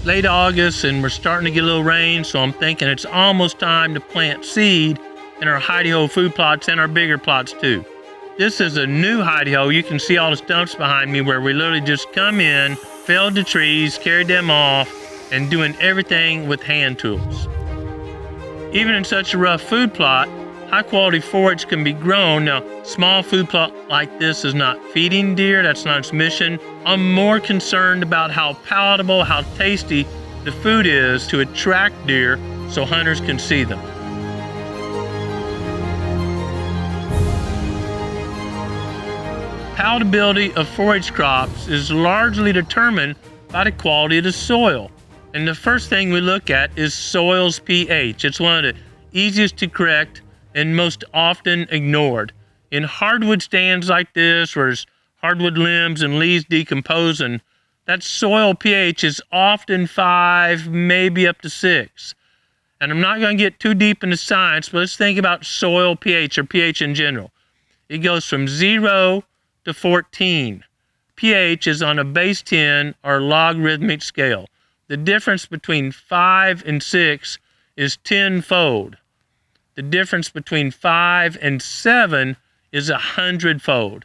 late August and we're starting to get a little rain, so I'm thinking it's almost time to plant seed in our hidey hole food plots and our bigger plots too. This is a new hidey hole. You can see all the stumps behind me where we literally just come in, felled the trees, carried them off, and doing everything with hand tools. Even in such a rough food plot, high quality forage can be grown. Now, small food plot like this is not feeding deer, that's not its mission. I'm more concerned about how palatable, how tasty the food is to attract deer so hunters can see them. Palatability of forage crops is largely determined by the quality of the soil. And the first thing we look at is soil's pH. It's one of the easiest to correct and most often ignored. In hardwood stands like this, where there's hardwood limbs and leaves decomposing, that soil pH is often 5, maybe up to 6. And I'm not going to get too deep into science, but let's think about soil pH or pH in general. It goes from 0 to 14. pH is on a base 10 or logarithmic scale. The difference between 5 and 6 is 10-fold. The difference between 5 and 7 is 100-fold.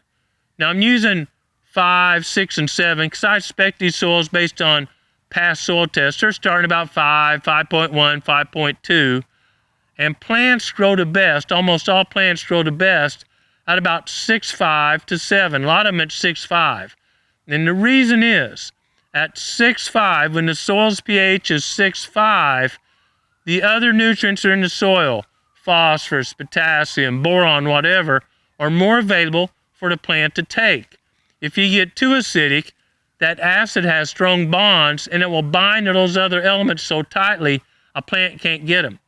Now I'm using 5, 6, and 7 because I expect these soils based on past soil tests. They're starting about 5, 5.1, 5.2. And plants grow the best, almost all plants grow the best at about 6.5 to 7. A lot of them at 6.5. And the reason is, at 6.5, when the soil's pH is 6.5, the other nutrients that are in the soil, phosphorus, potassium, boron, whatever, are more available for the plant to take. If you get too acidic, that acid has strong bonds and it will bind to those other elements so tightly a plant can't get them.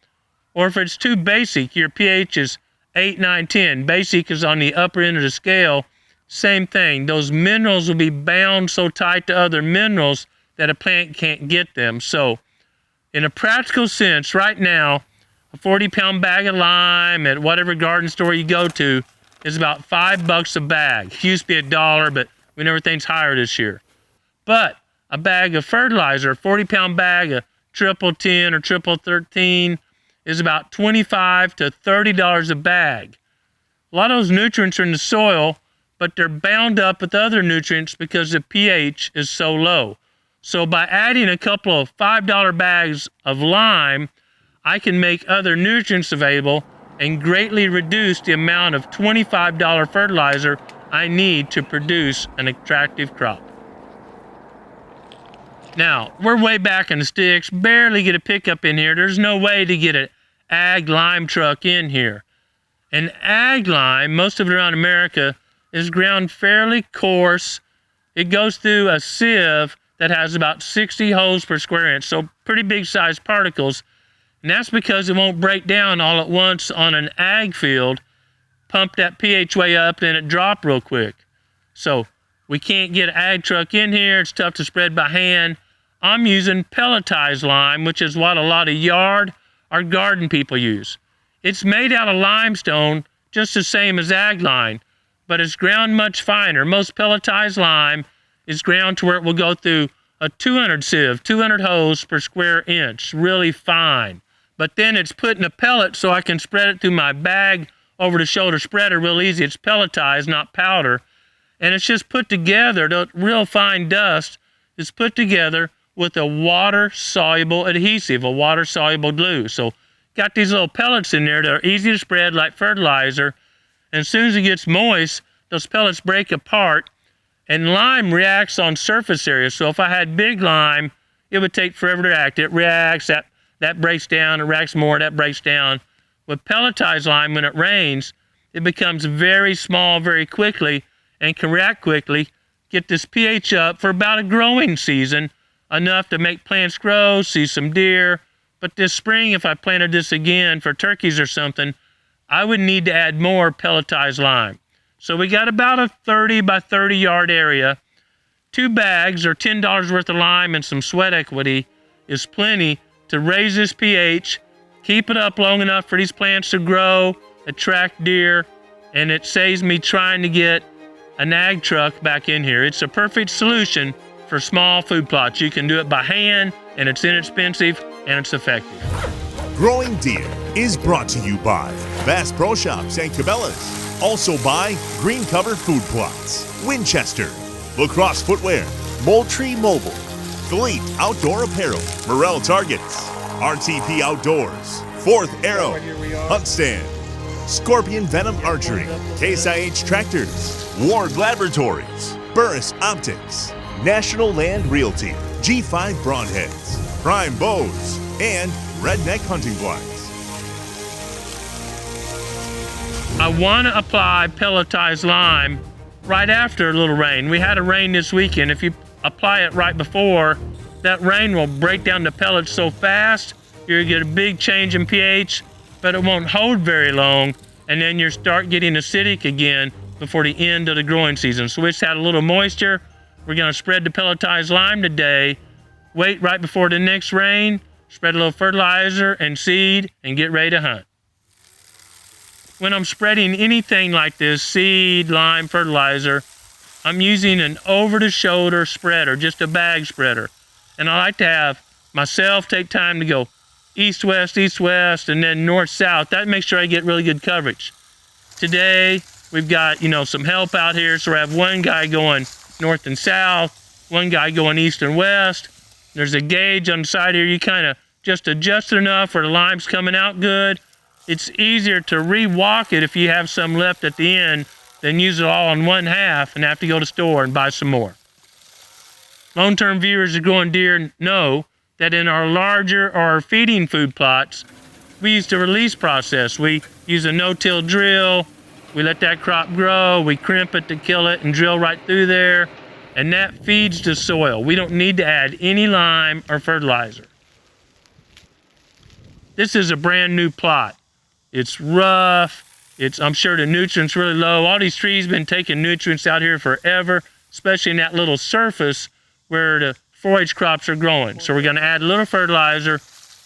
Or if it's too basic, your pH is 8, 9, 10. Basic is on the upper end of the scale. Same thing. Those minerals will be bound so tight to other minerals that a plant can't get them. So, in a practical sense, right now, a 40-pound bag of lime at whatever garden store you go to is about $5 a bag. It used to be $1, but we know everything's higher this year. But a bag of fertilizer, a 40-pound bag of triple 10 or triple 13, is about $25 to $30 a bag. A lot of those nutrients are in the soil, but they're bound up with other nutrients because the pH is so low. So by adding a couple of $5 bags of lime, I can make other nutrients available and greatly reduce the amount of $25 fertilizer I need to produce an attractive crop. Now, we're way back in the sticks, barely get a pickup in here. There's no way to get an ag lime truck in here. And ag lime, most of it around America, is ground fairly coarse. It goes through a sieve that has about 60 holes per square inch, so pretty big sized particles. And that's because it won't break down all at once on an ag field, pump that pH way up, then it drop real quick. So we can't get an ag truck in here. It's tough to spread by hand. I'm using pelletized lime, which is what a lot of yard or garden people use. It's made out of limestone, just the same as ag lime, but it's ground much finer. Most pelletized lime is ground to where it will go through a 200 sieve, 200 holes per square inch, really fine. But then it's put in a pellet so I can spread it through my bag over the shoulder spreader real easy. It's pelletized, not powder. And it's just put together, the real fine dust is put together with a water-soluble adhesive, a water-soluble glue. So got these little pellets in there that are easy to spread like fertilizer. And as soon as it gets moist, those pellets break apart and lime reacts on surface area. So if I had big lime, it would take forever to react. It reacts, that breaks down, it reacts more, that breaks down. With pelletized lime, when it rains, it becomes very small very quickly and can react quickly, get this pH up for about a growing season, enough to make plants grow, see some deer. But this spring, if I planted this again for turkeys or something, I would need to add more pelletized lime. So we got about a 30 by 30 yard area. 2 bags or $10 worth of lime and some sweat equity is plenty to raise this pH, keep it up long enough for these plants to grow, attract deer, and it saves me trying to get an ag truck back in here. It's a perfect solution for small food plots. You can do it by hand, and it's inexpensive and it's effective. Growing Deer is brought to you by Bass Pro Shops and Cabela's. Also by Green Cover Food Plots, Winchester, Lacrosse Footwear, Moultrie Mobile, Fleet Outdoor Apparel, Morel Targets, RTP Outdoors, Fourth Arrow, Hunt Stand, Scorpion Venom Archery, Case IH Tractors, Ward Laboratories, Burris Optics, National Land Realty, G5 Broadheads, Prime Bows, and Redneck Hunting Blinds. I want to apply pelletized lime right after a little rain. We had a rain this weekend. If you apply it right before, that rain will break down the pellets so fast, you're gonna get a big change in pH, but it won't hold very long, and then you start getting acidic again before the end of the growing season. So we just had a little moisture. We're gonna spread the pelletized lime today, wait right before the next rain, spread a little fertilizer and seed, and get ready to hunt. When I'm spreading anything like this, seed, lime, fertilizer, I'm using an over-the-shoulder spreader, just a bag spreader. And I like to have myself take time to go east-west, and then north-south. That makes sure I get really good coverage. Today, we've got, some help out here, so I have one guy going north and south, one guy going east and west. There's a gauge on the side here. You kind of just adjust it enough where the lime's coming out good. It's easier to re-walk it if you have some left at the end than use it all on one half and have to go to the store and buy some more. Long-term viewers of Growing Deer know that in our larger or feeding food plots, we use the release process. We use a no-till drill. We let that crop grow. We crimp it to kill it and drill right through there. And that feeds the soil. We don't need to add any lime or fertilizer. This is a brand new plot. It's rough. I'm sure the nutrients really low. All these trees been taking nutrients out here forever, especially in that little surface where the forage crops are growing. So we're gonna add a little fertilizer,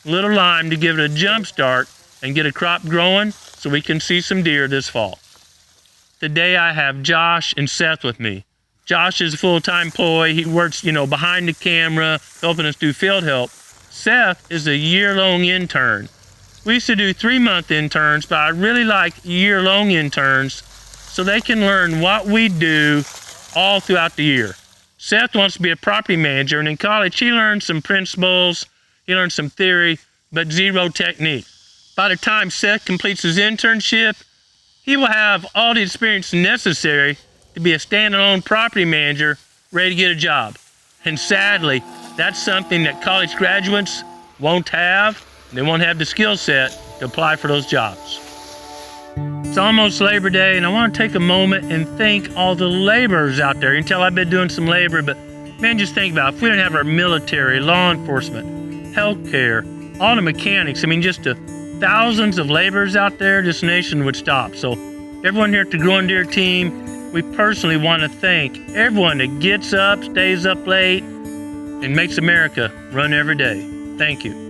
a little lime to give it a jump start and get a crop growing so we can see some deer this fall. Today I have Josh and Seth with me. Josh is a full-time employee. He works, behind the camera, helping us do field help. Seth is a year-long intern. We used to do 3-month interns, but I really like year-long interns so they can learn what we do all throughout the year. Seth wants to be a property manager, and in college he learned some principles, he learned some theory, but zero technique. By the time Seth completes his internship, he will have all the experience necessary to be a standalone property manager ready to get a job. And sadly, that's something that college graduates won't have. They won't have the skill set to apply for those jobs. It's almost Labor Day, and I want to take a moment and thank all the laborers out there. You can tell I've been doing some labor, but man, just think about it. If we didn't have our military, law enforcement, healthcare, all the mechanics, just the thousands of laborers out there, this nation would stop. So everyone here at the Growing Deer team, we personally want to thank everyone that gets up, stays up late, and makes America run every day. Thank you.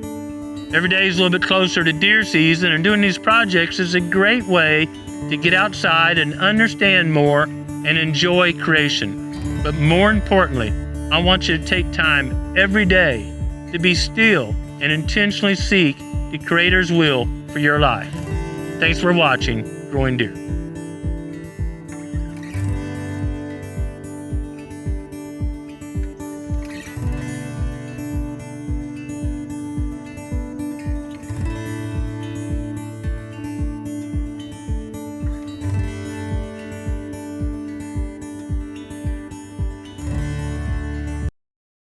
Every day is a little bit closer to deer season, and doing these projects is a great way to get outside and understand more and enjoy creation. But more importantly, I want you to take time every day to be still and intentionally seek the Creator's will for your life. Thanks for watching Growing Deer.